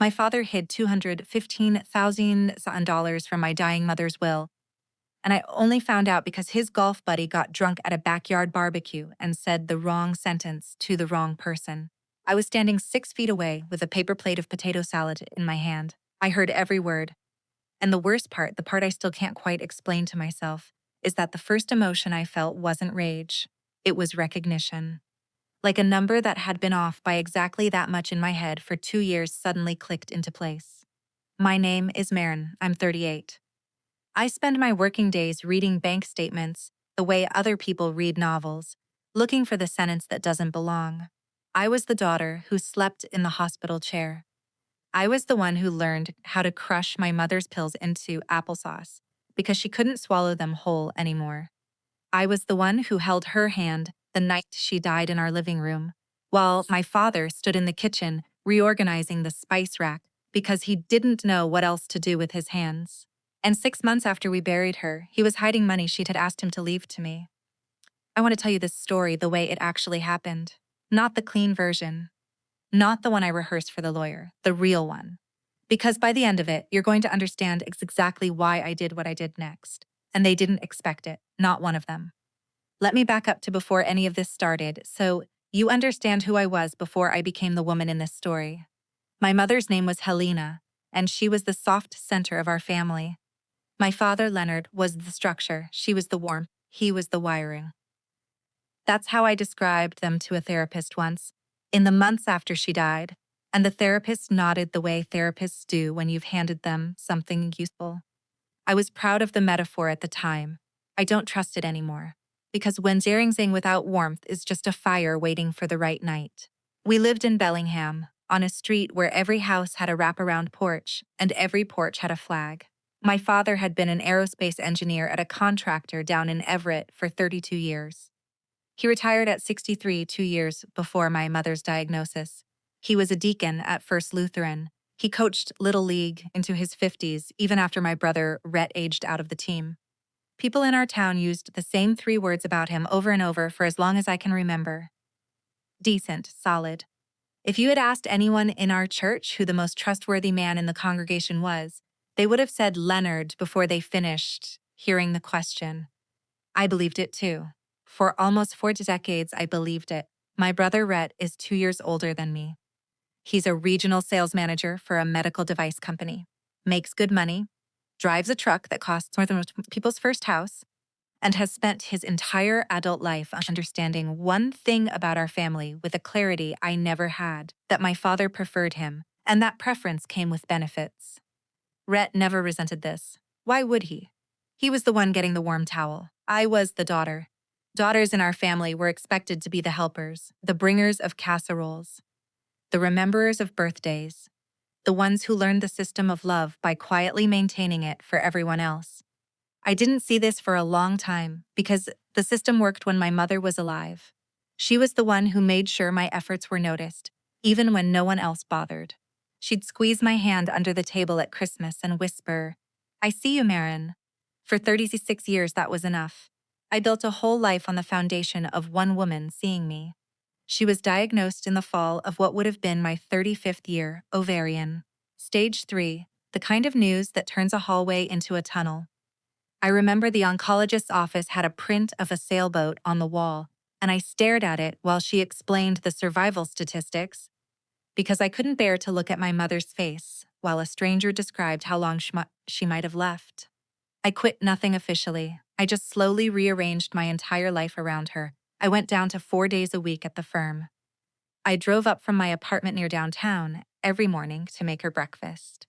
My father hid $215,000 from my dying mother's will, and I only found out because his golf buddy got drunk at a backyard barbecue and said the wrong sentence to the wrong person. I was standing 6 feet away with a paper plate of potato salad in my hand. I heard every word. And the worst part, the part I still can't quite explain to myself, is that the first emotion I felt wasn't rage. It was recognition. Like a number that had been off by exactly that much in my head for 2 years suddenly clicked into place. My name is Maren. I'm 38. I spend my working days reading bank statements the way other people read novels, looking for the sentence that doesn't belong. I was the daughter who slept in the hospital chair. I was the one who learned how to crush my mother's pills into applesauce because she couldn't swallow them whole anymore. I was the one who held her hand the night she died in our living room, while my father stood in the kitchen reorganizing the spice rack because he didn't know what else to do with his hands. And 6 months after we buried her, he was hiding money she'd had asked him to leave to me. I want to tell you this story the way it actually happened, not the clean version. Not the one I rehearsed for the lawyer, the real one. Because by the end of it, you're going to understand exactly why I did what I did next. And they didn't expect it, not one of them. Let me back up to before any of this started, so you understand who I was before I became the woman in this story. My mother's name was Helena, and she was the soft center of our family. My father, Leonard, was the structure, she was the warmth, he was the wiring. That's how I described them to a therapist once, in the months after she died, and the therapist nodded the way therapists do when you've handed them something useful. I was proud of the metaphor at the time. I don't trust it anymore, because when zing without warmth is just a fire waiting for the right night. We lived in Bellingham, on a street where every house had a wraparound porch, and every porch had a flag. My father had been an aerospace engineer at a contractor down in Everett for 32 years. He retired at 63 2 years before my mother's diagnosis. He was a deacon at First Lutheran. He coached Little League into his 50s, even after my brother Rhett aged out of the team. People in our town used the same 3 words about him over and over for as long as I can remember. Decent, solid. If you had asked anyone in our church who the most trustworthy man in the congregation was, they would have said Leonard before they finished hearing the question. I believed it too. For almost 4 decades, I believed it. My brother Rhett is 2 years older than me. He's a regional sales manager for a medical device company, makes good money, drives a truck that costs more than most people's first house, and has spent his entire adult life understanding one thing about our family with a clarity I never had, that my father preferred him, and that preference came with benefits. Rhett never resented this. Why would he? He was the one getting the warm towel. I was the daughter. Daughters in our family were expected to be the helpers, the bringers of casseroles, the rememberers of birthdays, the ones who learned the system of love by quietly maintaining it for everyone else. I didn't see this for a long time because the system worked when my mother was alive. She was the one who made sure my efforts were noticed, even when no one else bothered. She'd squeeze my hand under the table at Christmas and whisper, "I see you, Maren." For 36 years, that was enough. I built a whole life on the foundation of one woman seeing me. She was diagnosed in the fall of what would have been my 35th year, ovarian. Stage 3, the kind of news that turns a hallway into a tunnel. I remember the oncologist's office had a print of a sailboat on the wall, and I stared at it while she explained the survival statistics, because I couldn't bear to look at my mother's face while a stranger described how long she might have left. I quit nothing officially. I just slowly rearranged my entire life around her. I went down to 4 days a week at the firm. I drove up from my apartment near downtown every morning to make her breakfast.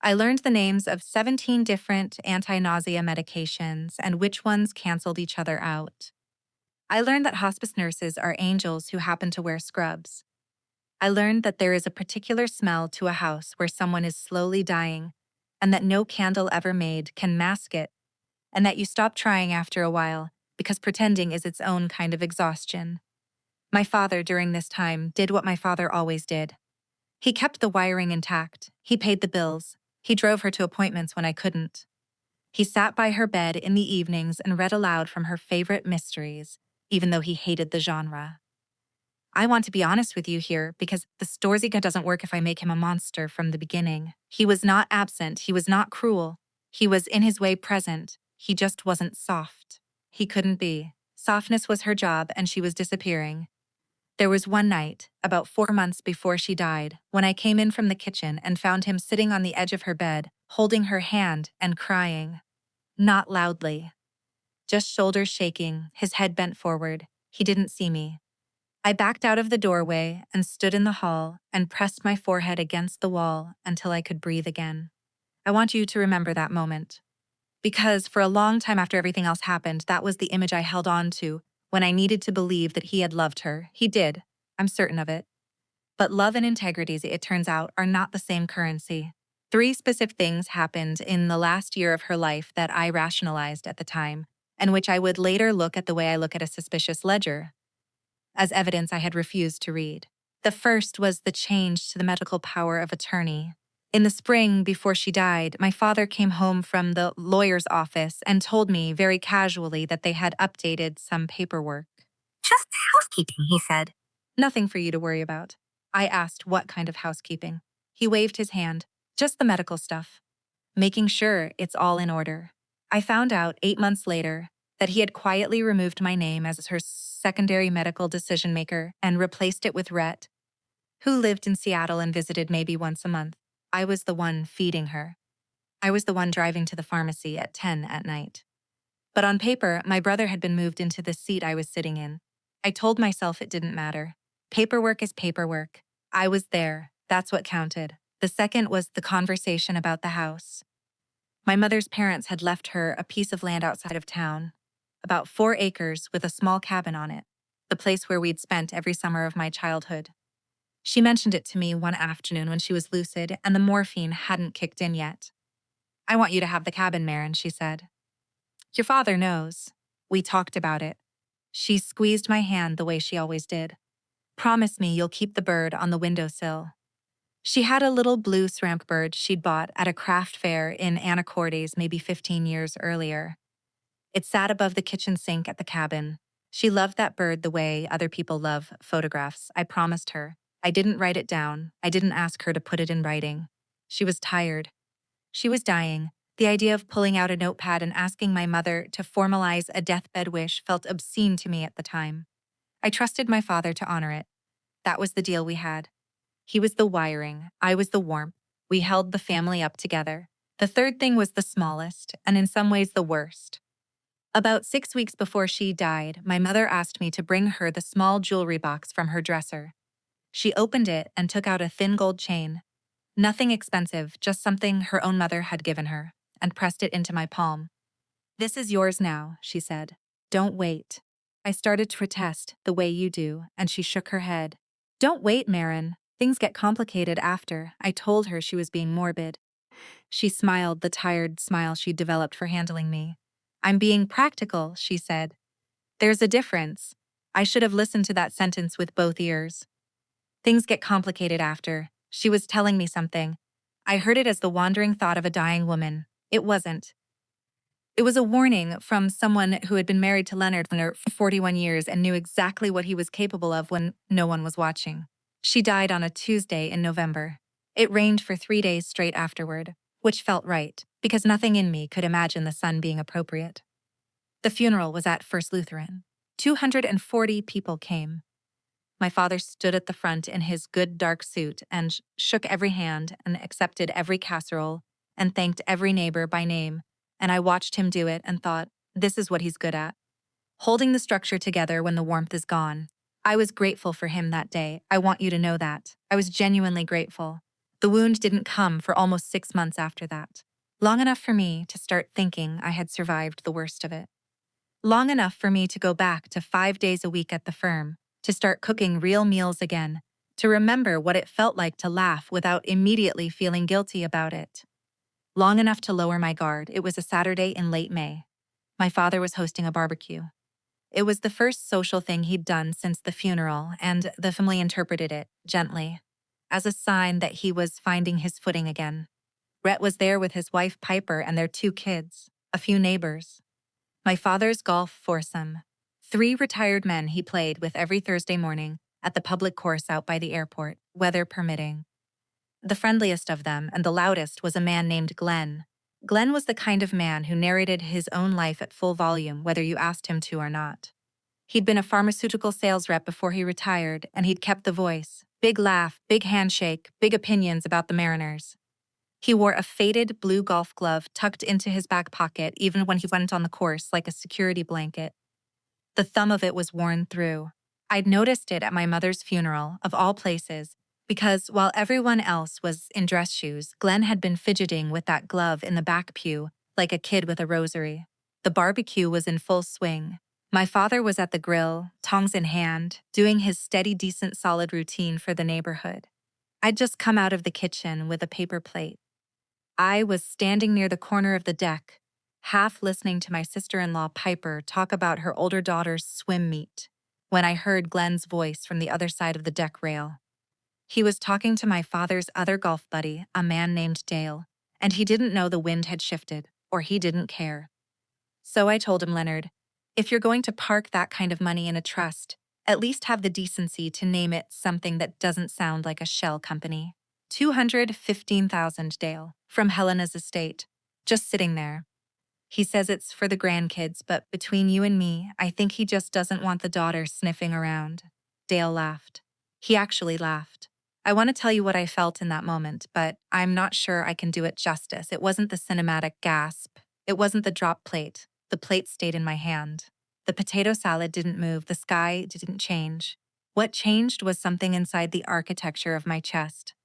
I learned the names of 17 different anti-nausea medications and which ones canceled each other out. I learned that hospice nurses are angels who happen to wear scrubs. I learned that there is a particular smell to a house where someone is slowly dying, and that no candle ever made can mask it, and that you stop trying after a while because pretending is its own kind of exhaustion. My father, during this time, did what my father always did. He kept the wiring intact. He paid the bills. He drove her to appointments when I couldn't. He sat by her bed in the evenings and read aloud from her favorite mysteries, even though he hated the genre. I want to be honest with you here because the Storzika doesn't work if I make him a monster from the beginning. He was not absent. He was not cruel. He was in his way present. He just wasn't soft. He couldn't be. Softness was her job and she was disappearing. There was one night, about 4 months before she died, when I came in from the kitchen and found him sitting on the edge of her bed, holding her hand and crying. Not loudly. Just shoulders shaking, his head bent forward. He didn't see me. I backed out of the doorway and stood in the hall and pressed my forehead against the wall until I could breathe again. I want you to remember that moment. Because for a long time after everything else happened, that was the image I held on to when I needed to believe that he had loved her. He did. I'm certain of it. But love and integrity, it turns out, are not the same currency. 3 specific things happened in the last year of her life that I rationalized at the time, and which I would later look at the way I look at a suspicious ledger, as evidence I had refused to read. The first was the change to the medical power of attorney. In the spring, before she died, my father came home from the lawyer's office and told me very casually that they had updated some paperwork. Just housekeeping, he said. Nothing for you to worry about. I asked what kind of housekeeping. He waved his hand. Just the medical stuff. Making sure it's all in order. I found out 8 months later that he had quietly removed my name as her secondary medical decision maker and replaced it with Rhett, who lived in Seattle and visited maybe once a month. I was the one feeding her. I was the one driving to the pharmacy at 10 at night. But on paper, my brother had been moved into the seat I was sitting in. I told myself it didn't matter. Paperwork is paperwork. I was there. That's what counted. The second was the conversation about the house. My mother's parents had left her a piece of land outside of town, about 4 acres with a small cabin on it, the place where we'd spent every summer of my childhood. She mentioned it to me one afternoon when she was lucid and the morphine hadn't kicked in yet. I want you to have the cabin, Maren, she said. Your father knows. We talked about it. She squeezed my hand the way she always did. Promise me you'll keep the bird on the windowsill. She had a little blue shrimp bird she'd bought at a craft fair in Anacortes maybe 15 years earlier. It sat above the kitchen sink at the cabin. She loved that bird the way other people love photographs, I promised her. I didn't write it down. I didn't ask her to put it in writing. She was tired. She was dying. The idea of pulling out a notepad and asking my mother to formalize a deathbed wish felt obscene to me at the time. I trusted my father to honor it. That was the deal we had. He was the wiring. I was the warmth. We held the family up together. The third thing was the smallest, and in some ways the worst. About 6 weeks before she died, my mother asked me to bring her the small jewelry box from her dresser. She opened it and took out a thin gold chain. Nothing expensive, just something her own mother had given her, and pressed it into my palm. This is yours now, she said. Don't wait. I started to protest the way you do, and she shook her head. Don't wait, Maren. Things get complicated after. I told her she was being morbid. She smiled the tired smile she'd developed for handling me. I'm being practical, she said. There's a difference. I should have listened to that sentence with both ears. Things get complicated after. She was telling me something. I heard it as the wandering thought of a dying woman. It wasn't. It was a warning from someone who had been married to Leonard for 41 years and knew exactly what he was capable of when no one was watching. She died on a Tuesday in November. It rained for 3 days straight afterward, which felt right, because nothing in me could imagine the sun being appropriate. The funeral was at First Lutheran. 240 people came. My father stood at the front in his good dark suit and shook every hand and accepted every casserole and thanked every neighbor by name, and I watched him do it and thought, this is what he's good at. Holding the structure together when the warmth is gone. I was grateful for him that day. I want you to know that. I was genuinely grateful. The wound didn't come for almost 6 months after that. Long enough for me to start thinking I had survived the worst of it. Long enough for me to go back to 5 days a week at the firm, to start cooking real meals again, to remember what it felt like to laugh without immediately feeling guilty about it. Long enough to lower my guard. It was a Saturday in late May. My father was hosting a barbecue. It was the first social thing he'd done since the funeral, and the family interpreted it, gently, as a sign that he was finding his footing again. Rhett was there with his wife Piper and their 2 kids, a few neighbors. My father's golf foursome. 3 retired men he played with every Thursday morning, at the public course out by the airport, weather permitting. The friendliest of them and the loudest was a man named Glenn. Glenn was the kind of man who narrated his own life at full volume whether you asked him to or not. He'd been a pharmaceutical sales rep before he retired, and he'd kept the voice. Big laugh, big handshake, big opinions about the Mariners. He wore a faded blue golf glove tucked into his back pocket even when he went on the course like a security blanket. The thumb of it was worn through. I'd noticed it at my mother's funeral, of all places, because while everyone else was in dress shoes, Glenn had been fidgeting with that glove in the back pew, like a kid with a rosary. The barbecue was in full swing. My father was at the grill, tongs in hand, doing his steady, decent, solid routine for the neighborhood. I'd just come out of the kitchen with a paper plate. I was standing near the corner of the deck, half listening to my sister-in-law Piper talk about her older daughter's swim meet, when I heard Glenn's voice from the other side of the deck rail. He was talking to my father's other golf buddy, a man named Dale, and he didn't know the wind had shifted, or he didn't care. So I told him, Leonard, if you're going to park that kind of money in a trust, at least have the decency to name it something that doesn't sound like a shell company. 215,000, Dale, from Helena's estate, just sitting there. He says it's for the grandkids, but between you and me, I think he just doesn't want the daughter sniffing around. Dale laughed. He actually laughed. I want to tell you what I felt in that moment, but I'm not sure I can do it justice. It wasn't the cinematic gasp. It wasn't the drop plate. The plate stayed in my hand. The potato salad didn't move. The sky didn't change. What changed was something inside the architecture of my chest.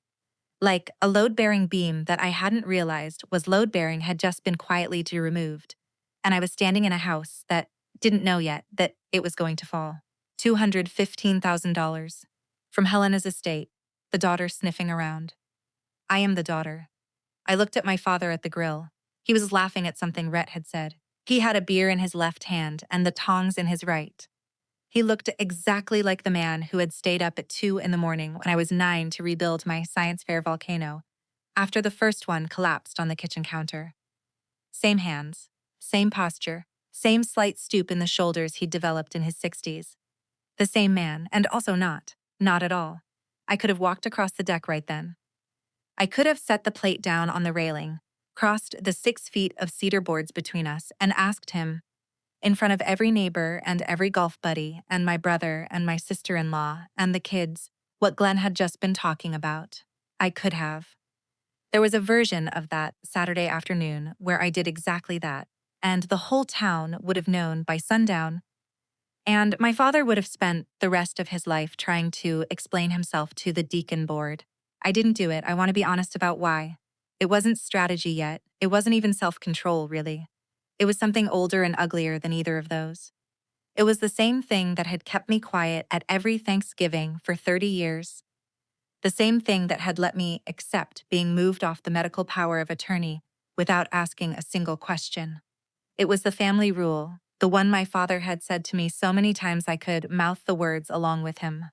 Like a load-bearing beam that I hadn't realized was load-bearing had just been quietly removed, and I was standing in a house that didn't know yet that it was going to fall. $215,000. From Helena's estate, the daughter sniffing around. I am the daughter. I looked at my father at the grill. He was laughing at something Rhett had said. He had a beer in his left hand and the tongs in his right. He looked exactly like the man who had stayed up at 2 in the morning when I was 9 to rebuild my science fair volcano, after the first one collapsed on the kitchen counter. Same hands, same posture, same slight stoop in the shoulders he'd developed in his 60s. The same man, and also not at all. I could have walked across the deck right then. I could have set the plate down on the railing, crossed the 6 feet of cedar boards between us, and asked him, in front of every neighbor and every golf buddy and my brother and my sister-in-law and the kids, what Glenn had just been talking about. I could have. There was a version of that Saturday afternoon where I did exactly that, and the whole town would have known by sundown, and my father would have spent the rest of his life trying to explain himself to the deacon board. I didn't do it. I want to be honest about why. It wasn't strategy yet. It wasn't even self-control, really. It was something older and uglier than either of those. It was the same thing that had kept me quiet at every Thanksgiving for 30 years. The same thing that had let me accept being moved off the medical power of attorney without asking a single question. It was the family rule, the one my father had said to me so many times I could mouth the words along with him.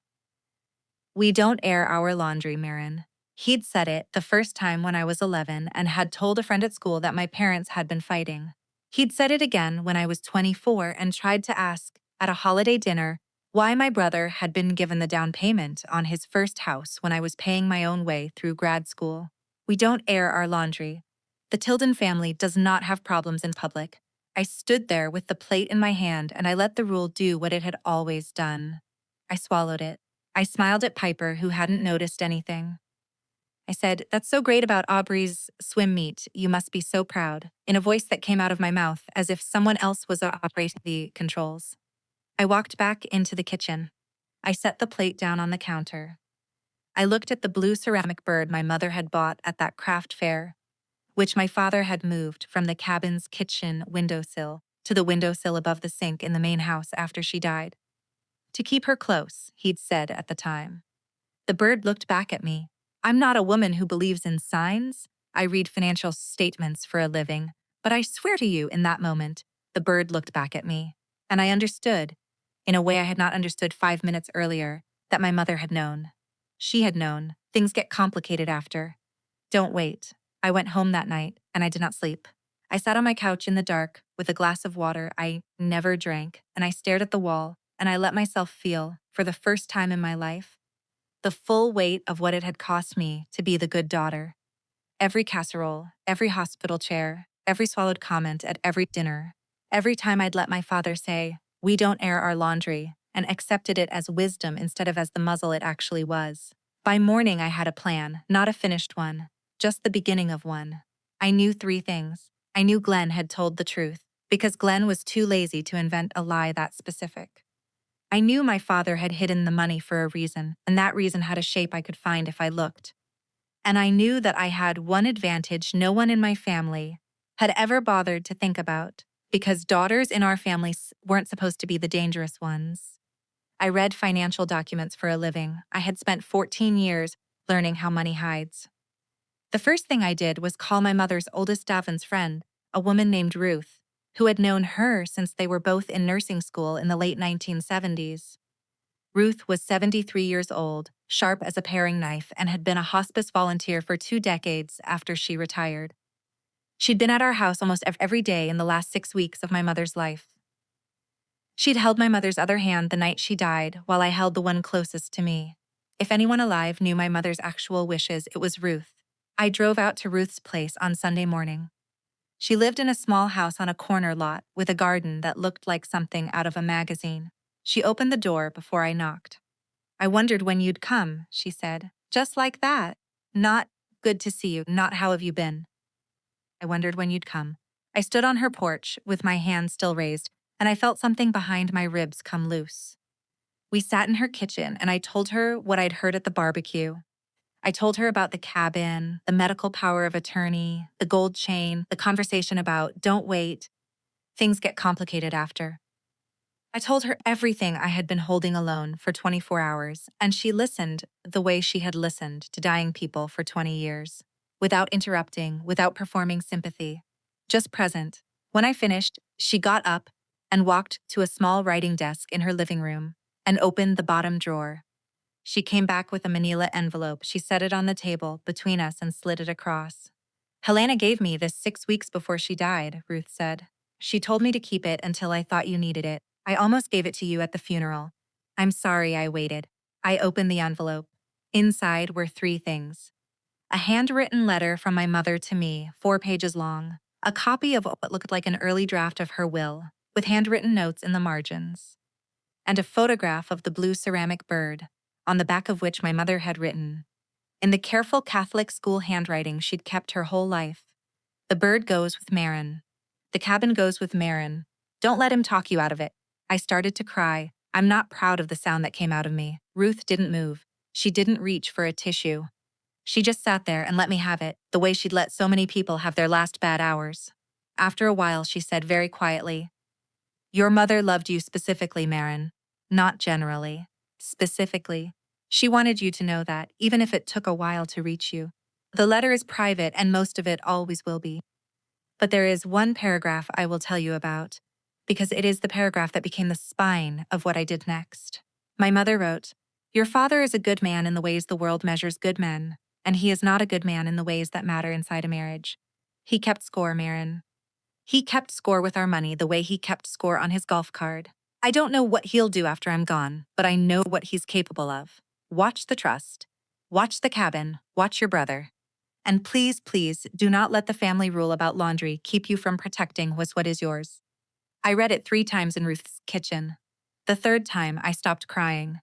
We don't air our laundry, Maren. He'd said it the first time when I was 11 and had told a friend at school that my parents had been fighting. He'd said it again when I was 24 and tried to ask, at a holiday dinner, why my brother had been given the down payment on his first house when I was paying my own way through grad school. We don't air our laundry. The Tilden family does not have problems in public. I stood there with the plate in my hand and I let the rule do what it had always done. I swallowed it. I smiled at Piper, who hadn't noticed anything. I said, "That's so great about Aubrey's swim meet. You must be so proud," in a voice that came out of my mouth as if someone else was operating the controls. I walked back into the kitchen. I set the plate down on the counter. I looked at the blue ceramic bird my mother had bought at that craft fair, which my father had moved from the cabin's kitchen windowsill to the windowsill above the sink in the main house after she died. To keep her close, he'd said at the time. The bird looked back at me. I'm not a woman who believes in signs. I read financial statements for a living. But I swear to you, in that moment, the bird looked back at me. And I understood, in a way I had not understood 5 minutes earlier, that my mother had known. She had known. Things get complicated after. Don't wait. I went home that night, and I did not sleep. I sat on my couch in the dark with a glass of water I never drank, and I stared at the wall, and I let myself feel, for the first time in my life, the full weight of what it had cost me to be the good daughter. Every casserole, every hospital chair, every swallowed comment at every dinner, every time I'd let my father say, "We don't air our laundry," and accepted it as wisdom instead of as the muzzle it actually was. By morning, I had a plan, not a finished one, just the beginning of one. I knew 3 things. I knew Glenn had told the truth, because Glenn was too lazy to invent a lie that specific. I knew my father had hidden the money for a reason, and that reason had a shape I could find if I looked. And I knew that I had one advantage no one in my family had ever bothered to think about, because daughters in our family weren't supposed to be the dangerous ones. I read financial documents for a living. I had spent 14 years learning how money hides. The first thing I did was call my mother's oldest Davin's friend, a woman named Ruth, who had known her since they were both in nursing school in the late 1970s. Ruth was 73 years old, sharp as a paring knife, and had been a hospice volunteer for 2 decades after she retired. She'd been at our house almost every day in the last 6 weeks of my mother's life. She'd held my mother's other hand the night she died, while I held the one closest to me. If anyone alive knew my mother's actual wishes, it was Ruth. I drove out to Ruth's place on Sunday morning. She lived in a small house on a corner lot with a garden that looked like something out of a magazine. She opened the door before I knocked. "I wondered when you'd come," she said. Just like that. Not, "Good to see you," not, "How have you been?" I wondered when you'd come. I stood on her porch with my hand still raised, and I felt something behind my ribs come loose. We sat in her kitchen, and I told her what I'd heard at the barbecue. I told her about the cabin, the medical power of attorney, the gold chain, the conversation about "don't wait, things get complicated after." I told her everything I had been holding alone for 24 hours, and she listened the way she had listened to dying people for 20 years, without interrupting, without performing sympathy, just present. When I finished, she got up and walked to a small writing desk in her living room and opened the bottom drawer. She came back with a manila envelope. She set it on the table between us and slid it across. "Helena gave me this 6 weeks before she died," Ruth said. "She told me to keep it until I thought you needed it. I almost gave it to you at the funeral. I'm sorry I waited." I opened the envelope. Inside were 3 things. A handwritten letter from my mother to me, 4 pages long. A copy of what looked like an early draft of her will, with handwritten notes in the margins. And a photograph of the blue ceramic bird, on the back of which my mother had written, in the careful Catholic school handwriting she'd kept her whole life, "The bird goes with Maren. The cabin goes with Maren. Don't let him talk you out of it." I started to cry. I'm not proud of the sound that came out of me. Ruth didn't move. She didn't reach for a tissue. She just sat there and let me have it, the way she'd let so many people have their last bad hours. After a while, she said very quietly, "Your mother loved you specifically, Maren. Not generally. Specifically. She wanted you to know that, even if it took a while to reach you. The letter is private, and most of it always will be. But there is one paragraph I will tell you about, because it is the paragraph that became the spine of what I did next." My mother wrote, "Your father is a good man in the ways the world measures good men, and he is not a good man in the ways that matter inside a marriage. He kept score, Maren. He kept score with our money the way he kept score on his golf card. I don't know what he'll do after I'm gone, but I know what he's capable of. Watch the trust. Watch the cabin. Watch your brother. And please, please, do not let the family rule about laundry keep you from protecting what is yours." I read it 3 times in Ruth's kitchen. The third time, I stopped crying.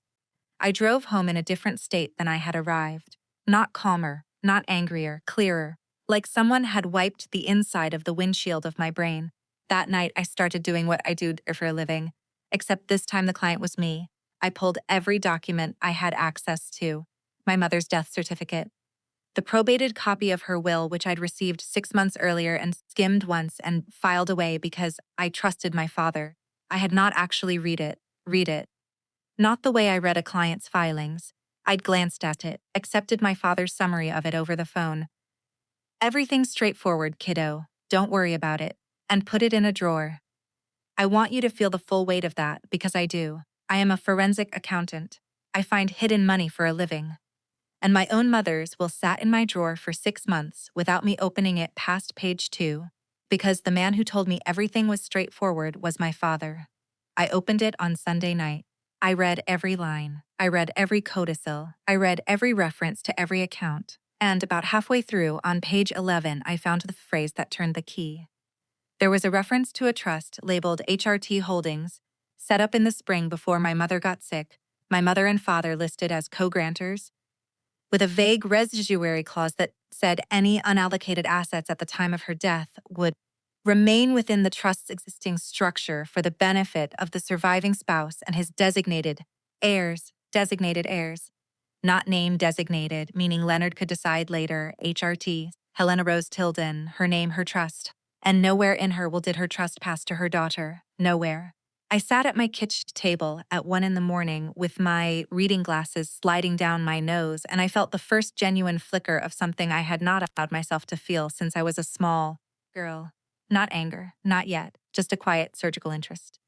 I drove home in a different state than I had arrived. Not calmer, not angrier, clearer, like someone had wiped the inside of the windshield of my brain. That night, I started doing what I do for a living, except this time the client was me. I pulled every document I had access to. My mother's death certificate, the probated copy of her will, which I'd received 6 months earlier and skimmed once and filed away because I trusted my father. I had not actually read it. Not the way I read a client's filings. I'd glanced at it, accepted my father's summary of it over the phone. "Everything's straightforward, kiddo. Don't worry about it." And put it in a drawer. I want you to feel the full weight of that, because I do. I am a forensic accountant. I find hidden money for a living. And my own mother's will sat in my drawer for 6 months without me opening it past page 2, because the man who told me everything was straightforward was my father. I opened it on Sunday night. I read every line. I read every codicil. I read every reference to every account. And about halfway through, on page 11, I found the phrase that turned the key. There was a reference to a trust labeled HRT Holdings, set up in the spring before my mother got sick, my mother and father listed as co-grantors, with a vague residuary clause that said any unallocated assets at the time of her death would remain within the trust's existing structure for the benefit of the surviving spouse and his designated heirs, not name designated, meaning Leonard could decide later, HRT, Helena Rose Tilden, her name, her trust. And nowhere in her will did her trust pass to her daughter, nowhere. I sat at my kitchen table at 1 a.m. with my reading glasses sliding down my nose, and I felt the first genuine flicker of something I had not allowed myself to feel since I was a small girl. Not anger, not yet, just a quiet surgical interest.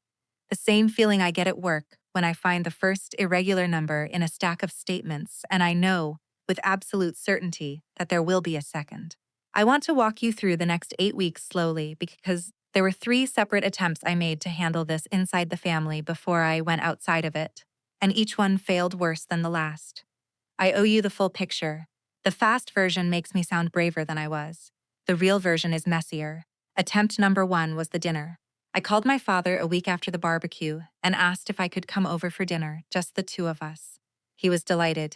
The same feeling I get at work when I find the first irregular number in a stack of statements, and I know, with absolute certainty, that there will be a second. I want to walk you through the next 8 weeks slowly because there were 3 separate attempts I made to handle this inside the family before I went outside of it, and each one failed worse than the last. I owe you the full picture. The fast version makes me sound braver than I was. The real version is messier. Attempt number 1 was the dinner. I called my father a week after the barbecue and asked if I could come over for dinner, just the 2 of us. He was delighted.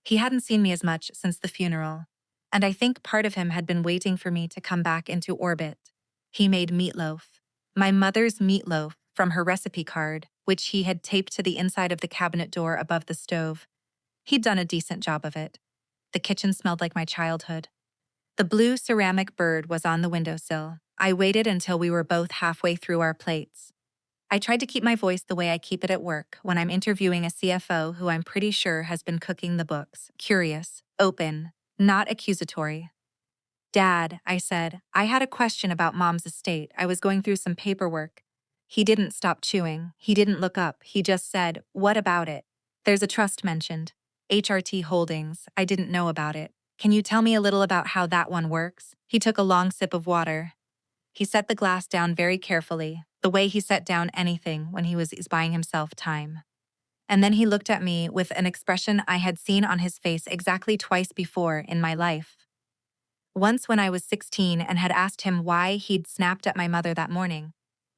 He hadn't seen me as much since the funeral, and I think part of him had been waiting for me to come back into orbit. He made meatloaf. My mother's meatloaf from her recipe card, which he had taped to the inside of the cabinet door above the stove. He'd done a decent job of it. The kitchen smelled like my childhood. The blue ceramic bird was on the windowsill. I waited until we were both halfway through our plates. I tried to keep my voice the way I keep it at work when I'm interviewing a CFO who I'm pretty sure has been cooking the books. Curious, open, not accusatory. Dad, I said, I had a question about Mom's estate. I was going through some paperwork. He didn't stop chewing. He didn't look up. He just said, what about it? There's a trust mentioned. HRT Holdings. I didn't know about it. Can you tell me a little about how that one works? He took a long sip of water. He set the glass down very carefully, the way he set down anything when he was buying himself time. And then he looked at me with an expression I had seen on his face exactly twice before in my life. Once when I was 16 and had asked him why he'd snapped at my mother that morning,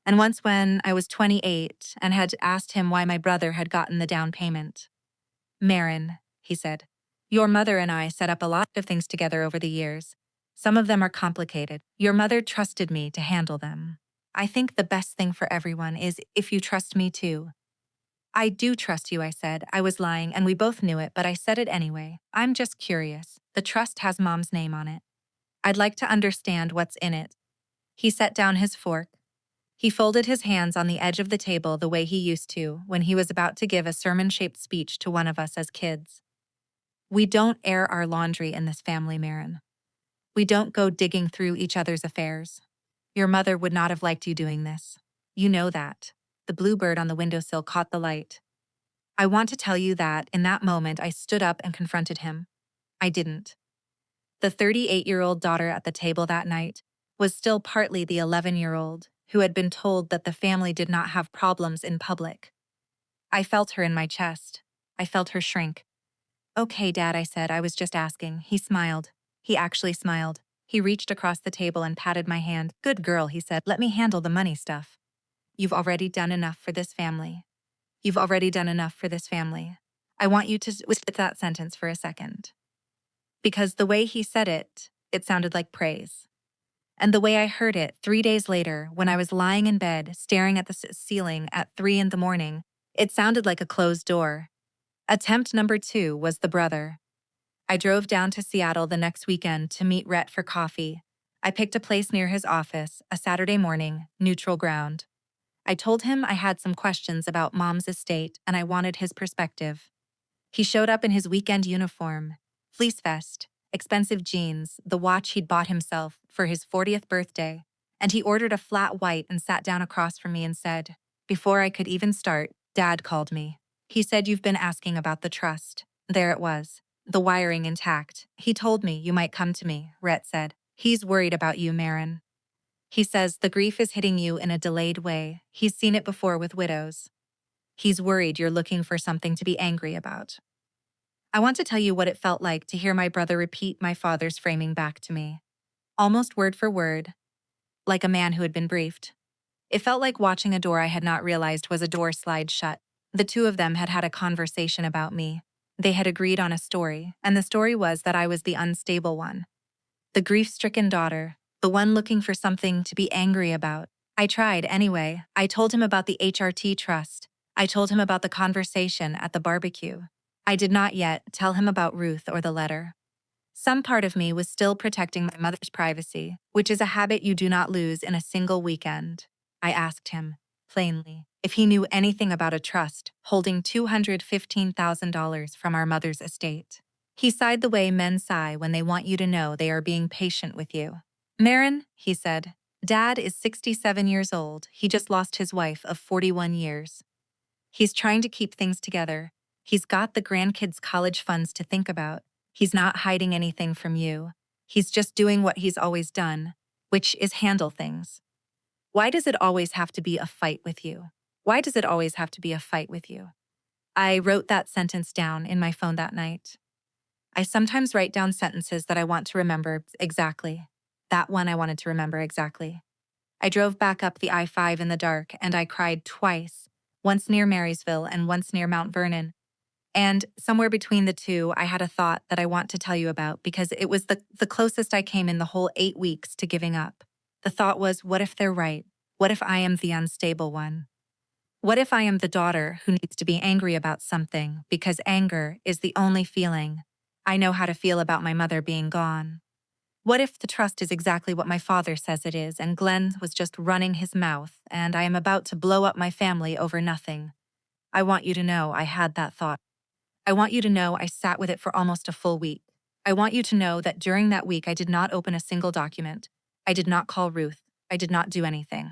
and once when I was 28 and had asked him why my brother had gotten the down payment. Maren, he said, your mother and I set up a lot of things together over the years. Some of them are complicated. Your mother trusted me to handle them. I think the best thing for everyone is if you trust me too. I do trust you, I said. I was lying and we both knew it, but I said it anyway. I'm just curious. The trust has Mom's name on it. I'd like to understand what's in it. He set down his fork. He folded his hands on the edge of the table the way he used to when he was about to give a sermon-shaped speech to one of us as kids. We don't air our laundry in this family, Maren. We don't go digging through each other's affairs. Your mother would not have liked you doing this. You know that. The bluebird on the windowsill caught the light. I want to tell you that in that moment I stood up and confronted him. I didn't. The 38-year-old daughter at the table that night was still partly the 11-year-old who had been told that the family did not have problems in public. I felt her in my chest. I felt her shrink. Okay, Dad, I said, I was just asking. He smiled. He actually smiled. He reached across the table and patted my hand. Good girl, he said, let me handle the money stuff. You've already done enough for this family. You've already done enough for this family. I want you to sit with that sentence for a second. Because the way he said it, it sounded like praise. And the way I heard it 3 days later, when I was lying in bed, staring at the ceiling at 3 a.m, it sounded like a closed door. Attempt number 2 was the brother. I drove down to Seattle the next weekend to meet Rhett for coffee. I picked a place near his office, a Saturday morning, neutral ground. I told him I had some questions about Mom's estate and I wanted his perspective. He showed up in his weekend uniform, fleece vest, expensive jeans, the watch he'd bought himself for his 40th birthday, and he ordered a flat white and sat down across from me and said, before I could even start, Dad called me. He said, you've been asking about the trust. There it was, the wiring intact. He told me you might come to me, Rhett said. He's worried about you, Maren. He says the grief is hitting you in a delayed way. He's seen it before with widows. He's worried you're looking for something to be angry about. I want to tell you what it felt like to hear my brother repeat my father's framing back to me, almost word for word, like a man who had been briefed. It felt like watching a door I had not realized was a door slide shut. The two of them had had a conversation about me. They had agreed on a story, and the story was that I was the unstable one, the grief-stricken daughter, the one looking for something to be angry about. I tried anyway. I told him about the HRT trust. I told him about the conversation at the barbecue. I did not yet tell him about Ruth or the letter. Some part of me was still protecting my mother's privacy, which is a habit you do not lose in a single weekend. I asked him, plainly, if he knew anything about a trust holding $215,000 from our mother's estate. He sighed the way men sigh when they want you to know they are being patient with you. Maren, he said, Dad is 67 years old. He just lost his wife of 41 years. He's trying to keep things together. He's got the grandkids' college funds to think about. He's not hiding anything from you. He's just doing what he's always done, which is handle things. Why does it always have to be a fight with you? Why does it always have to be a fight with you? I wrote that sentence down in my phone that night. I sometimes write down sentences that I want to remember exactly. That one I wanted to remember exactly. I drove back up the I-5 in the dark and I cried twice, once near Marysville and once near Mount Vernon. And somewhere between the two, I had a thought that I want to tell you about because it was the closest I came in the whole 8 weeks to giving up. The thought was, what if they're right? What if I am the unstable one? What if I am the daughter who needs to be angry about something because anger is the only feeling I know how to feel about my mother being gone? What if the trust is exactly what my father says it is and Glenn was just running his mouth and I am about to blow up my family over nothing? I want you to know I had that thought. I want you to know I sat with it for almost a full week. I want you to know that during that week I did not open a single document. I did not call Ruth. I did not do anything.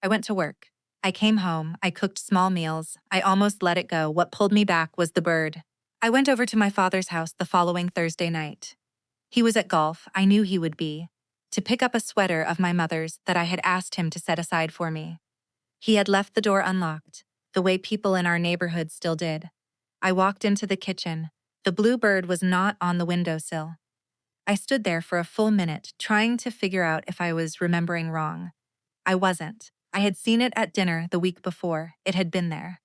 I went to work. I came home. I cooked small meals. I almost let it go. What pulled me back was the bird. I went over to my father's house the following Thursday night. He was at golf. I knew he would be, to pick up a sweater of my mother's that I had asked him to set aside for me. He had left the door unlocked, the way people in our neighborhood still did. I walked into the kitchen. The blue bird was not on the windowsill. I stood there for a full minute, trying to figure out if I was remembering wrong. I wasn't. I had seen it at dinner the week before. It had been there.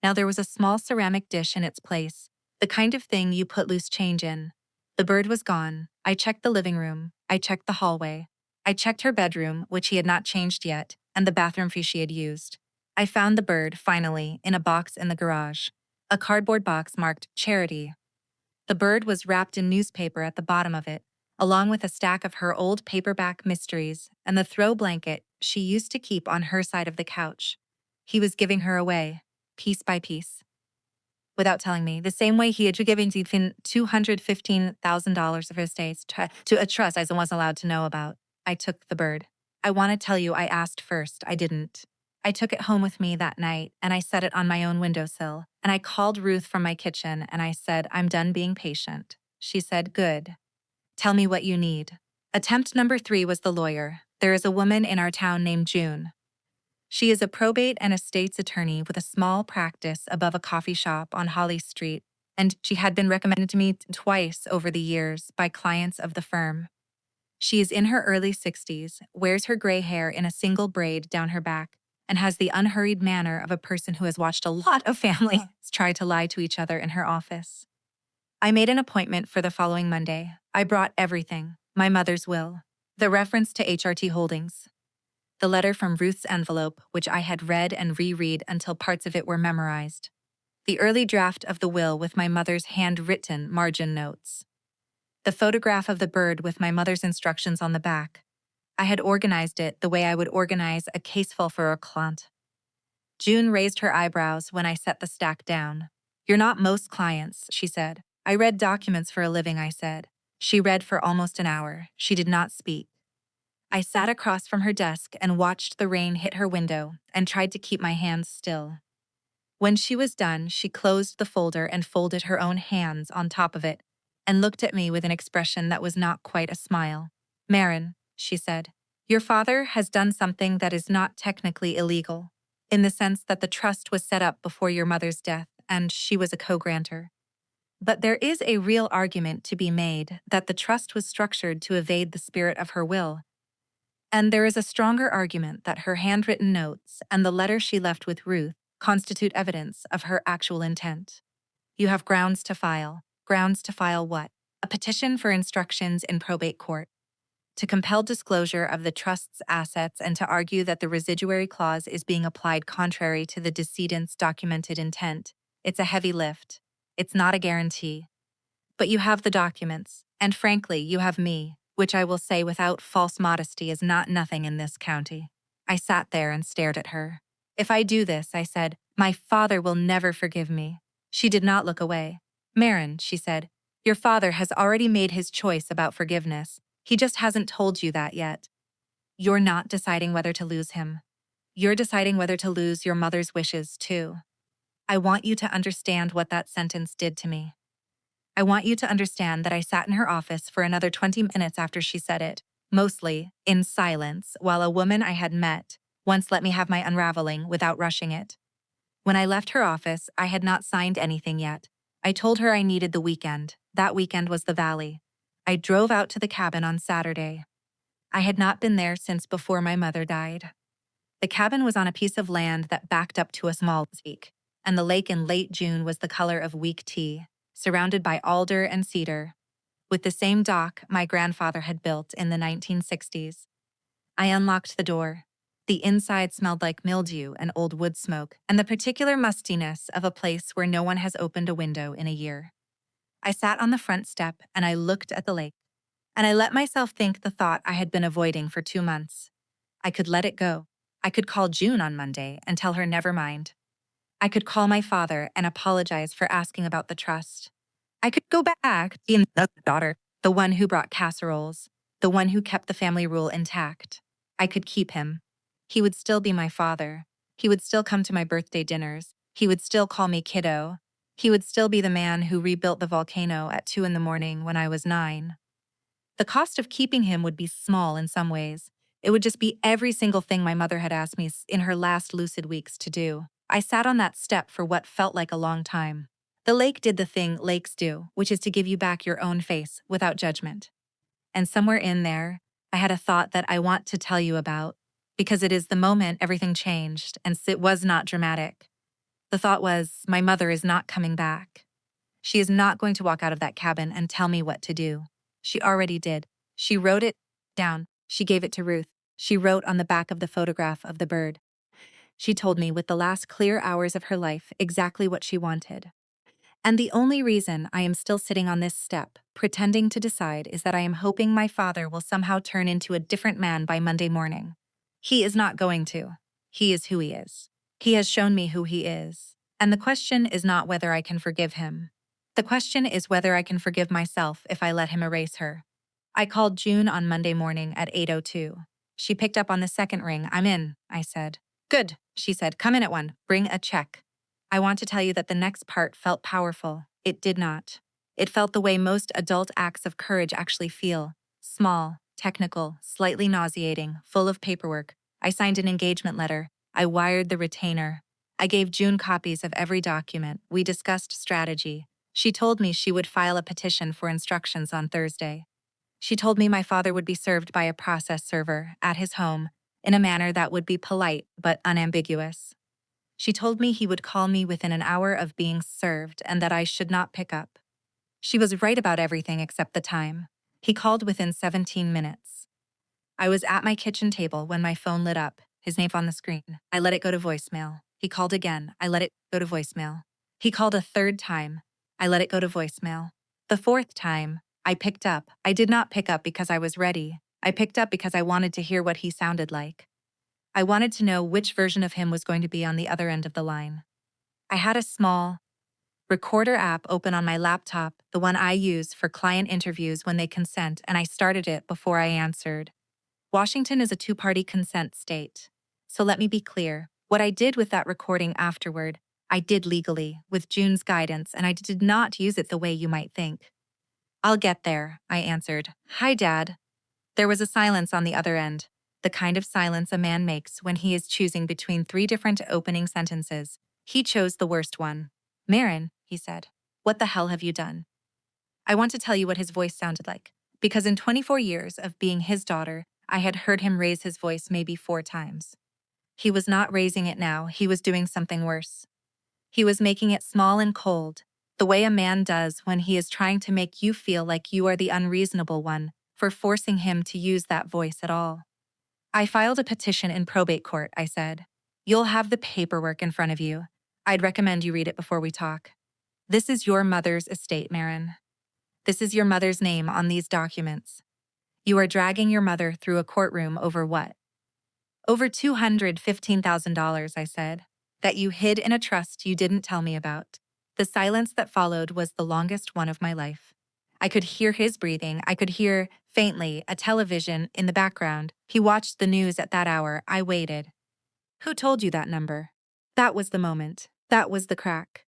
Now there was a small ceramic dish in its place, the kind of thing you put loose change in. The bird was gone. I checked the living room. I checked the hallway. I checked her bedroom, which he had not changed yet, and the bathroom she had used. I found the bird, finally, in a box in the garage. A cardboard box marked Charity. The bird was wrapped in newspaper at the bottom of it, along with a stack of her old paperback mysteries and the throw blanket she used to keep on her side of the couch. He was giving her away, piece by piece. Without telling me, the same way he had given $215,000 of his estate to a trust I wasn't allowed to know about. I took the bird. I want to tell you I asked first, I didn't. I took it home with me that night, and I set it on my own windowsill, and I called Ruth from my kitchen, and I said, I'm done being patient. She said, good. Tell me what you need. Attempt number 3 was the lawyer. There is a woman in our town named June. She is a probate and estates attorney with a small practice above a coffee shop on Holly Street, and she had been recommended to me twice over the years by clients of the firm. She is in her early 60s, wears her gray hair in a single braid down her back, and has the unhurried manner of a person who has watched a lot of families try to lie to each other in her office. I made an appointment for the following Monday. I brought everything: my mother's will, the reference to HRT Holdings, the letter from Ruth's envelope, which I had read and reread until parts of it were memorized, the early draft of the will with my mother's handwritten margin notes, the photograph of the bird with my mother's instructions on the back. I had organized it the way I would organize a caseful for a client. June raised her eyebrows when I set the stack down. You're not most clients, she said. I read documents for a living, I said. She read for almost an hour. She did not speak. I sat across from her desk and watched the rain hit her window and tried to keep my hands still. When she was done, she closed the folder and folded her own hands on top of it and looked at me with an expression that was not quite a smile. Maren, she said, Your father has done something that is not technically illegal, in the sense that the trust was set up before your mother's death and she was a co-grantor. But there is a real argument to be made that the trust was structured to evade the spirit of her will. And there is a stronger argument that her handwritten notes and the letter she left with Ruth constitute evidence of her actual intent. You have grounds to file. Grounds to file what? A petition for instructions in probate court, to compel disclosure of the trust's assets and to argue that the residuary clause is being applied contrary to the decedent's documented intent. It's a heavy lift. It's not a guarantee. But you have the documents, and frankly, you have me, which I will say without false modesty is not nothing in this county. I sat there and stared at her. If I do this, I said, my father will never forgive me. She did not look away. Maren, she said, your father has already made his choice about forgiveness. He just hasn't told you that yet. You're not deciding whether to lose him. You're deciding whether to lose your mother's wishes, too. I want you to understand what that sentence did to me. I want you to understand that I sat in her office for another 20 minutes after she said it, mostly in silence, while a woman I had met once let me have my unraveling without rushing it. When I left her office, I had not signed anything yet. I told her I needed the weekend. That weekend was the Valley. I drove out to the cabin on Saturday. I had not been there since before my mother died. The cabin was on a piece of land that backed up to a small lake, and the lake in late June was the color of weak tea, surrounded by alder and cedar, with the same dock my grandfather had built in the 1960s. I unlocked the door. The inside smelled like mildew and old wood smoke, and the particular mustiness of a place where no one has opened a window in a year. I sat on the front step and I looked at the lake, and I let myself think the thought I had been avoiding for 2 months. I could let it go. I could call June on Monday and tell her never mind. I could call my father and apologize for asking about the trust. I could go back to being the daughter, the one who brought casseroles, the one who kept the family rule intact. I could keep him. He would still be my father. He would still come to my birthday dinners. He would still call me kiddo. He would still be the man who rebuilt the volcano at 2 in the morning when I was 9. The cost of keeping him would be small in some ways. It would just be every single thing my mother had asked me in her last lucid weeks to do. I sat on that step for what felt like a long time. The lake did the thing lakes do, which is to give you back your own face without judgment. And somewhere in there, I had a thought that I want to tell you about, because it is the moment everything changed, and it was not dramatic. The thought was, my mother is not coming back. She is not going to walk out of that cabin and tell me what to do. She already did. She wrote it down. She gave it to Ruth. She wrote on the back of the photograph of the bird. She told me with the last clear hours of her life exactly what she wanted. And the only reason I am still sitting on this step, pretending to decide, is that I am hoping my father will somehow turn into a different man by Monday morning. He is not going to. He is who he is. He has shown me who he is. And the question is not whether I can forgive him. The question is whether I can forgive myself if I let him erase her. I called June on Monday morning at 8:02. She picked up on the second ring. I'm in, I said. Good, she said. Come in at 1. Bring a check. I want to tell you that the next part felt powerful. It did not. It felt the way most adult acts of courage actually feel. Small, technical, slightly nauseating, full of paperwork. I signed an engagement letter. I wired the retainer. I gave June copies of every document. We discussed strategy. She told me she would file a petition for instructions on Thursday. She told me my father would be served by a process server at his home in a manner that would be polite but unambiguous. She told me he would call me within an hour of being served and that I should not pick up. She was right about everything except the time. He called within 17 minutes. I was at my kitchen table when my phone lit up, his name on the screen. I let it go to voicemail. He called again. I let it go to voicemail. He called a third time. I let it go to voicemail. The fourth time, I picked up. I did not pick up because I was ready. I picked up because I wanted to hear what he sounded like. I wanted to know which version of him was going to be on the other end of the line. I had a small recorder app open on my laptop, the one I use for client interviews when they consent, and I started it before I answered. Washington is a 2-party consent state. So let me be clear. What I did with that recording afterward, I did legally, with June's guidance, and I did not use it the way you might think. I'll get there, I answered. Hi, Dad. There was a silence on the other end. the kind of silence a man makes when he is choosing between three different opening sentences. He chose the worst one. "Maren," he said, "what the hell have you done?" I want to tell you what his voice sounded like, because in 24 years of being his daughter, I had heard him raise his voice maybe 4 times. He was not raising it now, he was doing something worse. He was making it small and cold, the way a man does when he is trying to make you feel like you are the unreasonable one for forcing him to use that voice at all. "I filed a petition in probate court," I said. "You'll have the paperwork in front of you. I'd recommend you read it before we talk. This is your mother's estate, Maren. This is your mother's name on these documents. You are dragging your mother through a courtroom over what?" "Over $215,000, I said, "that you hid in a trust you didn't tell me about." The silence that followed was the longest one of my life. I could hear his breathing. I could hear, faintly, a television in the background. He watched the news at that hour. I waited. "Who told you that number?" That was the moment. That was the crack.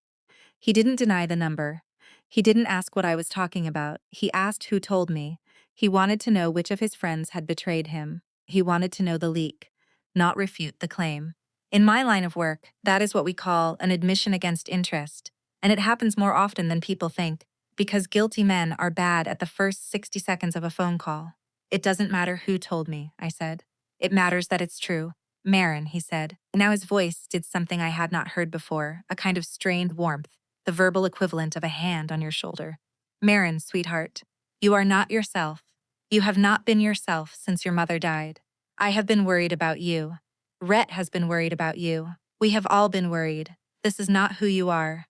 He didn't deny the number. He didn't ask what I was talking about. He asked who told me. He wanted to know which of his friends had betrayed him. He wanted to know the leak, not refute the claim. In my line of work, that is what we call an admission against interest, and it happens more often than people think, because guilty men are bad at the first 60 seconds of a phone call. "It doesn't matter who told me," I said. "It matters that it's true." "Maren," he said. Now his voice did something I had not heard before, a kind of strained warmth, the verbal equivalent of a hand on your shoulder. "Maren, sweetheart, you are not yourself. You have not been yourself since your mother died. I have been worried about you. Rhett has been worried about you. We have all been worried. This is not who you are.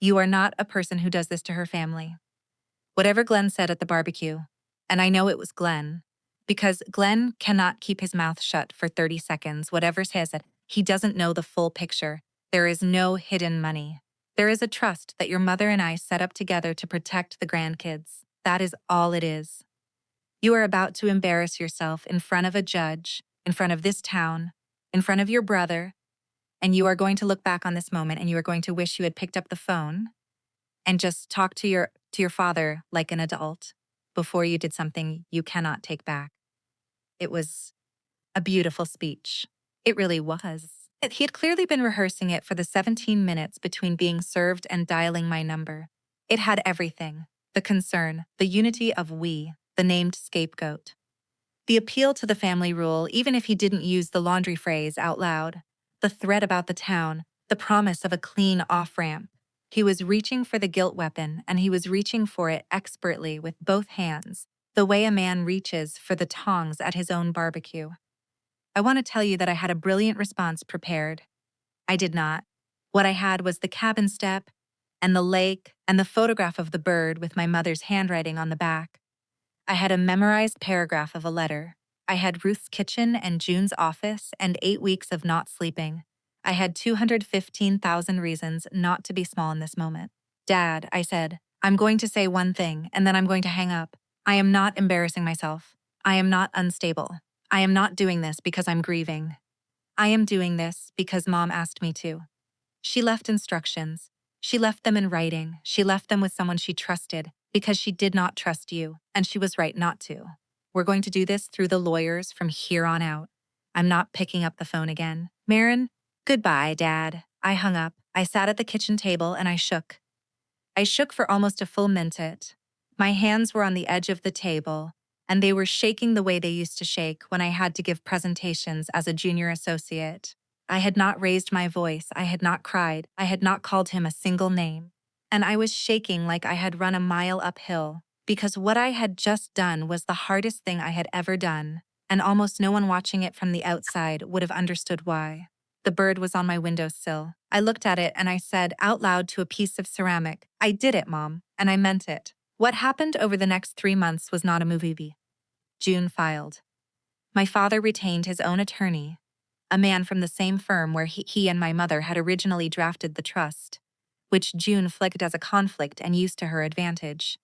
You are not a person who does this to her family." Whatever Glenn said at the barbecue, and I know it was Glenn, because Glenn cannot keep his mouth shut for 30 seconds, whatever he said, he doesn't know the full picture. There is no hidden money. There is a trust that your mother and I set up together to protect the grandkids. That is all it is. You are about to embarrass yourself in front of a judge, in front of this town, in front of your brother, and you are going to look back on this moment and you are going to wish you had picked up the phone and just talked to your father like an adult before you did something you cannot take back. It was a beautiful speech. It really was. He had clearly been rehearsing it for the 17 minutes between being served and dialing my number. It had everything: the concern, the unity of we, the named scapegoat, the appeal to the family rule, even if he didn't use the laundry phrase out loud, the threat about the town, the promise of a clean off-ramp. He was reaching for the guilt weapon, and he was reaching for it expertly with both hands, the way a man reaches for the tongs at his own barbecue. I want to tell you that I had a brilliant response prepared. I did not. What I had was the cabin step, and the lake, and the photograph of the bird with my mother's handwriting on the back. I had a memorized paragraph of a letter. I had Ruth's kitchen and June's office and 8 weeks of not sleeping. I had 215,000 reasons not to be small in this moment. "Dad," I said, "I'm going to say one thing, and then I'm going to hang up. I am not embarrassing myself. I am not unstable. I am not doing this because I'm grieving. I am doing this because Mom asked me to." She left instructions. She left them in writing. She left them with someone she trusted because she did not trust you, and she was right not to. We're going to do this through the lawyers from here on out. I'm not picking up the phone again. "Maren, goodbye, Dad." I hung up. I sat at the kitchen table and I shook. I shook for almost a full minute. My hands were on the edge of the table, and they were shaking the way they used to shake when I had to give presentations as a junior associate. I had not raised my voice, I had not cried, I had not called him a single name. And I was shaking like I had run a mile uphill, because what I had just done was the hardest thing I had ever done, and almost no one watching it from the outside would have understood why. The bird was on my windowsill. I looked at it and I said out loud to a piece of ceramic, "I did it, Mom," and I meant it. What happened over the next 3 months was not a movie. June filed. My father retained his own attorney, a man from the same firm where he and my mother had originally drafted the trust, which June flagged as a conflict and used to her advantage.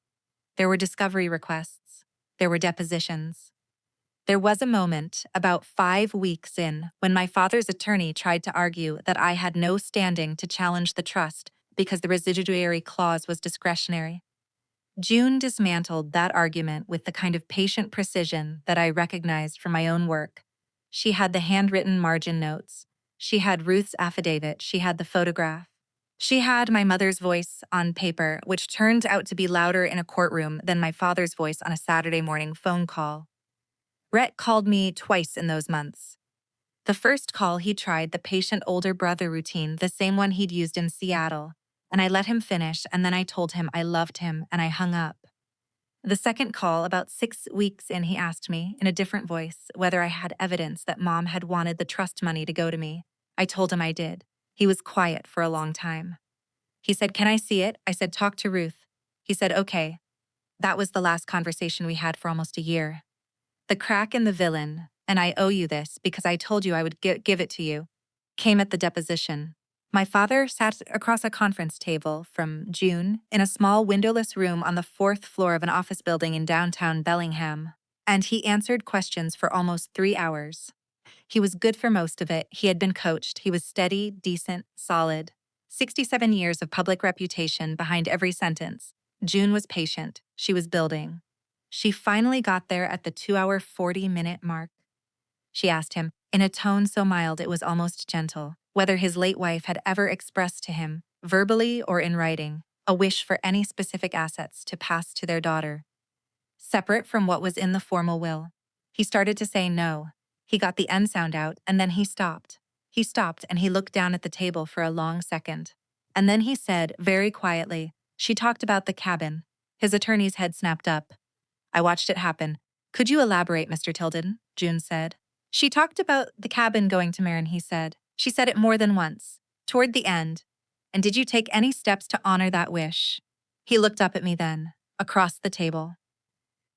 There were discovery requests. There were depositions. There was a moment, about 5 weeks in, when my father's attorney tried to argue that I had no standing to challenge the trust because the residuary clause was discretionary. June dismantled that argument with the kind of patient precision that I recognized from my own work. She had the handwritten margin notes. She had Ruth's affidavit. She had the photograph. She had my mother's voice on paper, which turned out to be louder in a courtroom than my father's voice on a Saturday morning phone call. Rhett called me twice in those months. The first call, he tried the patient older brother routine, the same one he'd used in Seattle, and I let him finish, and then I told him I loved him, and I hung up. The second call, about 6 weeks in, he asked me, in a different voice, whether I had evidence that Mom had wanted the trust money to go to me. I told him I did. He was quiet for a long time. He said, "Can I see it?" I said, "Talk to Ruth." He said, "Okay." That was the last conversation we had for almost a year. The crack in the villain, and I owe you this because I told you I would give it to you, came at the deposition. My father sat across a conference table from June in a small windowless room on the 4th floor of an office building in downtown Bellingham, and he answered questions for almost 3 hours. He was good for most of it. He had been coached. He was steady, decent, solid. 67 years of public reputation behind every sentence. June was patient. She was building. She finally got there at the 2-hour, 40-minute mark. She asked him, in a tone so mild it was almost gentle, whether his late wife had ever expressed to him, verbally or in writing, a wish for any specific assets to pass to their daughter, separate from what was in the formal will. He started to say no. He got the end sound out, and then he stopped. He stopped and he looked down at the table for a long second. And then he said, very quietly, "She talked about the cabin." His attorney's head snapped up. I watched it happen. "Could you elaborate, Mr. Tilden?" June said. "She talked about the cabin going to Maren," he said. "She said it more than once, toward the end. And did you take any steps to honor that wish?" He looked up at me then, across the table.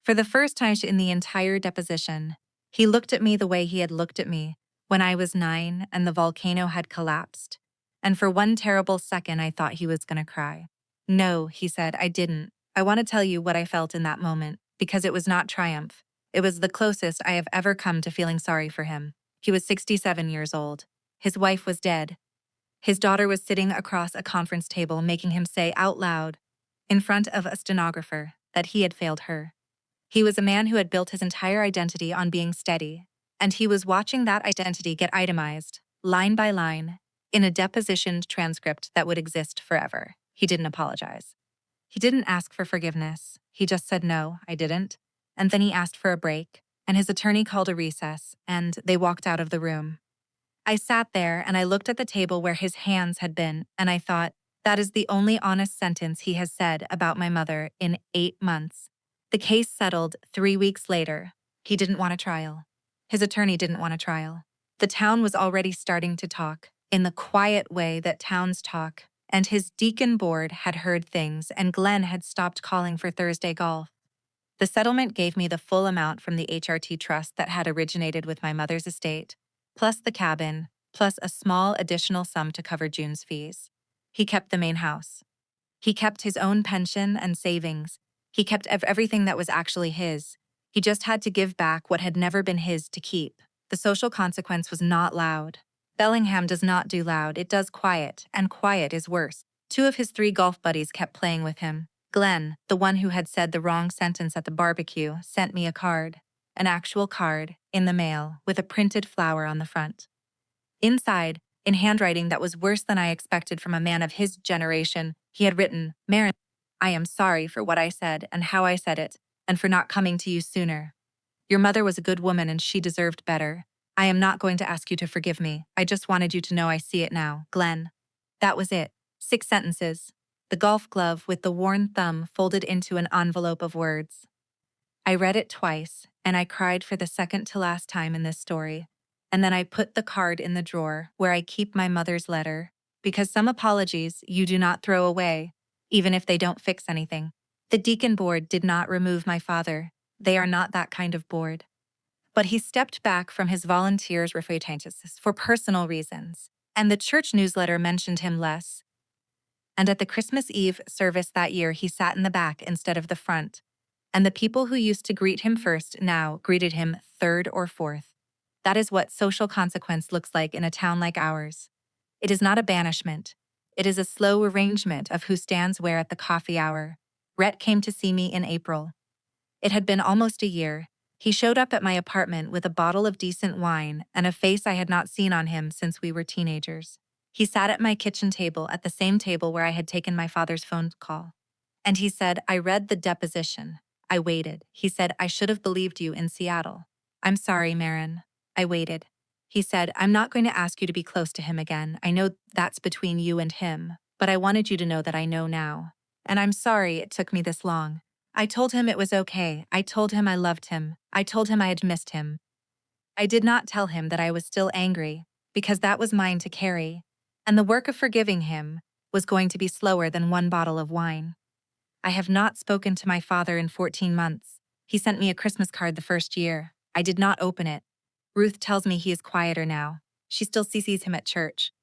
For the first time in the entire deposition, he looked at me the way he had looked at me when I was 9 and the volcano had collapsed. And for one terrible second, I thought he was going to cry. "No," he said, "I didn't. I want to tell you what I felt in that moment, because it was not triumph. It was the closest I have ever come to feeling sorry for him. He was 67 years old. His wife was dead. His daughter was sitting across a conference table, making him say out loud, in front of a stenographer, that he had failed her. He was a man who had built his entire identity on being steady, and he was watching that identity get itemized, line by line, in a deposition transcript that would exist forever. He didn't apologize. He didn't ask for forgiveness. He just said, "No, I didn't." And then he asked for a break, and his attorney called a recess, and they walked out of the room. I sat there and I looked at the table where his hands had been, and I thought, that is the only honest sentence he has said about my mother in 8 months. The case settled 3 weeks later. He didn't want a trial. His attorney didn't want a trial. The town was already starting to talk, in the quiet way that towns talk, and his deacon board had heard things, and Glenn had stopped calling for Thursday golf. The settlement gave me the full amount from the HRT trust that had originated with my mother's estate, plus the cabin, plus a small additional sum to cover June's fees. He kept the main house. He kept his own pension and savings. He kept everything that was actually his. He just had to give back what had never been his to keep. The social consequence was not loud. Bellingham does not do loud, it does quiet, and quiet is worse. 2 of his 3 golf buddies kept playing with him. Glenn, the one who had said the wrong sentence at the barbecue, sent me a card, an actual card, in the mail, with a printed flower on the front. Inside, in handwriting that was worse than I expected from a man of his generation, he had written, "Maren, I am sorry for what I said and how I said it, and for not coming to you sooner. Your mother was a good woman and she deserved better. I am not going to ask you to forgive me. I just wanted you to know I see it now, Glenn." That was it. 6 sentences. The golf glove with the worn thumb folded into an envelope of words. I read it twice, and I cried for the second to last time in this story. And then I put the card in the drawer where I keep my mother's letter, because some apologies you do not throw away, even if they don't fix anything. The deacon board did not remove my father. They are not that kind of board. But he stepped back from his volunteers' refutances for personal reasons, and the church newsletter mentioned him less. And at the Christmas Eve service that year, he sat in the back instead of the front, and the people who used to greet him first now greeted him third or fourth. That is what social consequence looks like in a town like ours. It is not a banishment. It is a slow arrangement of who stands where at the coffee hour. Rhett came to see me in April. It had been almost a year, He showed up at my apartment with a bottle of decent wine and a face I had not seen on him since we were teenagers. He sat at my kitchen table at the same table where I had taken my father's phone call. And he said, I read the deposition. I waited. He said, I should have believed you in Seattle. I'm sorry, Maren. I waited. He said, I'm not going to ask you to be close to him again. I know that's between you and him, but I wanted you to know that I know now. And I'm sorry it took me this long. I told him it was okay. I told him I loved him. I told him I had missed him. I did not tell him that I was still angry, because that was mine to carry, and the work of forgiving him was going to be slower than one bottle of wine. I have not spoken to my father in 14 months. He sent me a Christmas card the first year. I did not open it. Ruth tells me he is quieter now. She still sees him at church.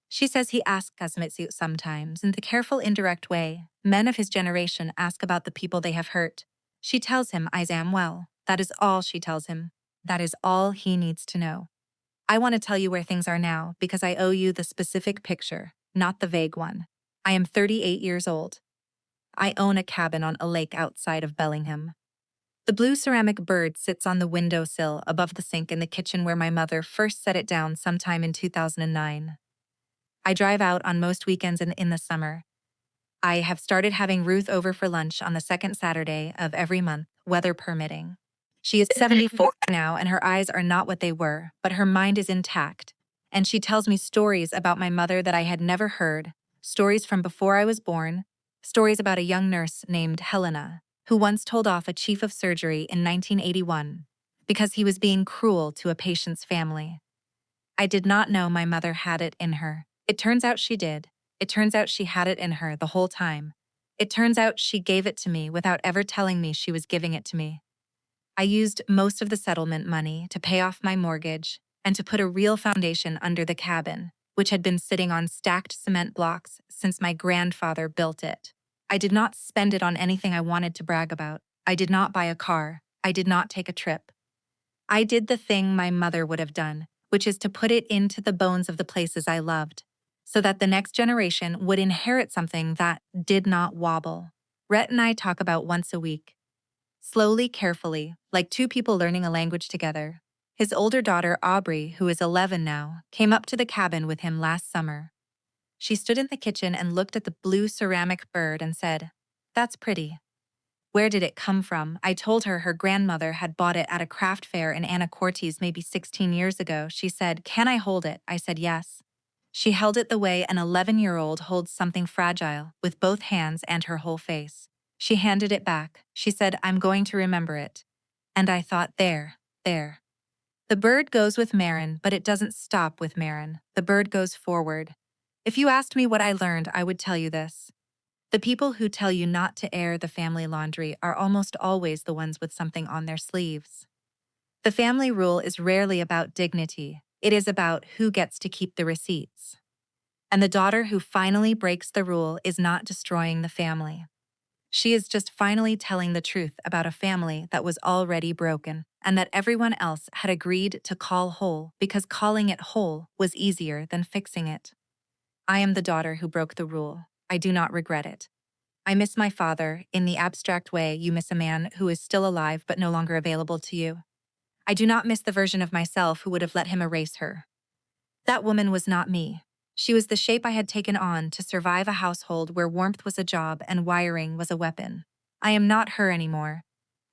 She says he asks us sometimes, in the careful, indirect way men of his generation ask about the people they have hurt. She tells him I am well. That is all she tells him. That is all he needs to know. I want to tell you where things are now because I owe you the specific picture, not the vague one. I am 38 years old. I own a cabin on a lake outside of Bellingham. The blue ceramic bird sits on the windowsill above the sink in the kitchen where my mother first set it down sometime in 2009. I drive out on most weekends in the summer. I have started having Ruth over for lunch on the second Saturday of every month, weather permitting. She is 74 now and her eyes are not what they were, but her mind is intact. And she tells me stories about my mother that I had never heard, stories from before I was born, stories about a young nurse named Helena, who once told off a chief of surgery in 1981 because he was being cruel to a patient's family. I did not know my mother had it in her. It turns out she did. It turns out she had it in her the whole time. It turns out she gave it to me without ever telling me she was giving it to me. I used most of the settlement money to pay off my mortgage and to put a real foundation under the cabin, which had been sitting on stacked cement blocks since my grandfather built it. I did not spend it on anything I wanted to brag about. I did not buy a car. I did not take a trip. I did the thing my mother would have done, which is to put it into the bones of the places I loved, so that the next generation would inherit something that did not wobble. Rhett and I talk about once a week. Slowly, carefully, like two people learning a language together. His older daughter, Aubrey, who is 11 now, came up to the cabin with him last summer. She stood in the kitchen and looked at the blue ceramic bird and said, "That's pretty." Where did it come from? I told her her grandmother had bought it at a craft fair in Anacortes maybe 16 years ago. She said, "Can I hold it?" I said yes. She held it the way an 11-year-old holds something fragile, with both hands and her whole face. She handed it back. She said, "I'm going to remember it." And I thought, there. The bird goes with Maren, but it doesn't stop with Maren. The bird goes forward. If you asked me what I learned, I would tell you this. The people who tell you not to air the family laundry are almost always the ones with something on their sleeves. The family rule is rarely about dignity. It is about who gets to keep the receipts. And the daughter who finally breaks the rule is not destroying the family. She is just finally telling the truth about a family that was already broken and that everyone else had agreed to call whole because calling it whole was easier than fixing it. I am the daughter who broke the rule. I do not regret it. I miss my father in the abstract way you miss a man who is still alive but no longer available to you. I do not miss the version of myself who would have let him erase her. That woman was not me. She was the shape I had taken on to survive a household where warmth was a job and wiring was a weapon. I am not her anymore.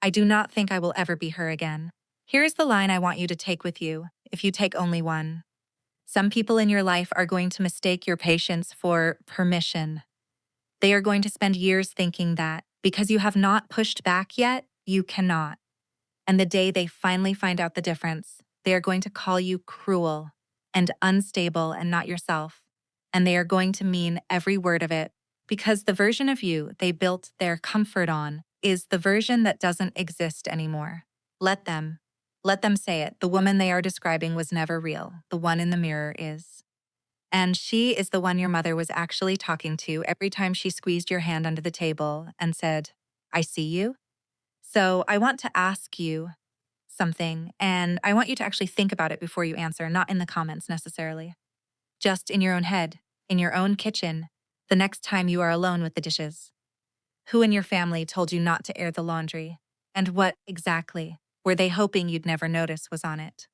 I do not think I will ever be her again. Here is the line I want you to take with you, if you take only one. Some people in your life are going to mistake your patience for permission. They are going to spend years thinking that, because you have not pushed back yet, you cannot. And the day they finally find out the difference, they are going to call you cruel and unstable and not yourself. And they are going to mean every word of it, because the version of you they built their comfort on is the version that doesn't exist anymore. Let them say it. The woman they are describing was never real. The one in the mirror is. And she is the one your mother was actually talking to every time she squeezed your hand under the table and said, "I see you." So I want to ask you something, and I want you to actually think about it before you answer, not in the comments necessarily. Just in your own head, in your own kitchen, the next time you are alone with the dishes. Who in your family told you not to air the laundry? And what exactly Were they hoping you'd never notice was on it?